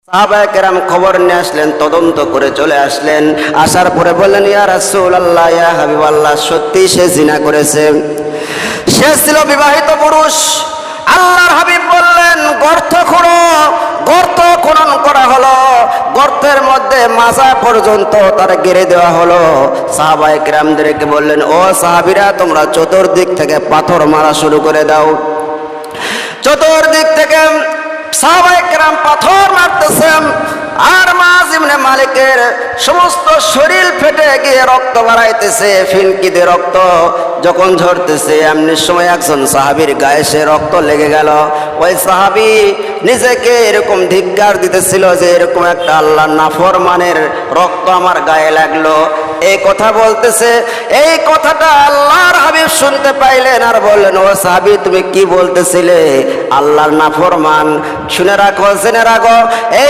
সাহাবায়ে কেরাম খবর নিয়ে আসলেন, তদন্ত করে চলে আসলেন। আসার পরে বললেন, ইয়া রাসূলুল্লাহ, ইয়া হাবিবাল্লাহ, সত্যি সে জিনা করেছে, সে ছিল বিবাহিত পুরুষ। আল্লাহর হাবিব বললেন, গর্ত খোঁড়ো। গর্ত খনন করা হলো, গর্তের মধ্যে মাজা পর্যন্ত তার গেড়ে দেওয়া হলো। সাহাবায়ে কেরামদেরকে বললেন, ও সাহাবীরা, তোমরা চতুর্দিক থেকে পাথর মারা শুরু করে দাও। চতুর্দিক থেকে সাহাবায়ে কেরাম পাথর মারতেছেন, আর মাআজ ইবনে মালিকের সমস্ত শরীর ফেটে গিয়ে রক্ত বাড়াইতেছে, ফিনকিতে রক্ত যখন ঝরতেছে, এমনি সময় একজন সাহাবীর গায়ে সে রক্ত লেগে গেল। ওই সাহাবী নিজেকে এরকম ধিক্কার দিতেছিল যে এরকম একটা আল্লাহর নাফরমানের রক্ত আমার গায়ে লাগলো। এই কথা বলতেছে, এই কথাটা আল্লাহর হাবিব শুনতে পাইলেন আর বললেন, ও সাহাবী, তুমি কি বলতেছিলে? আল্লাহর নাফরমান। শুনে রাখো, জেনে রাখো, এই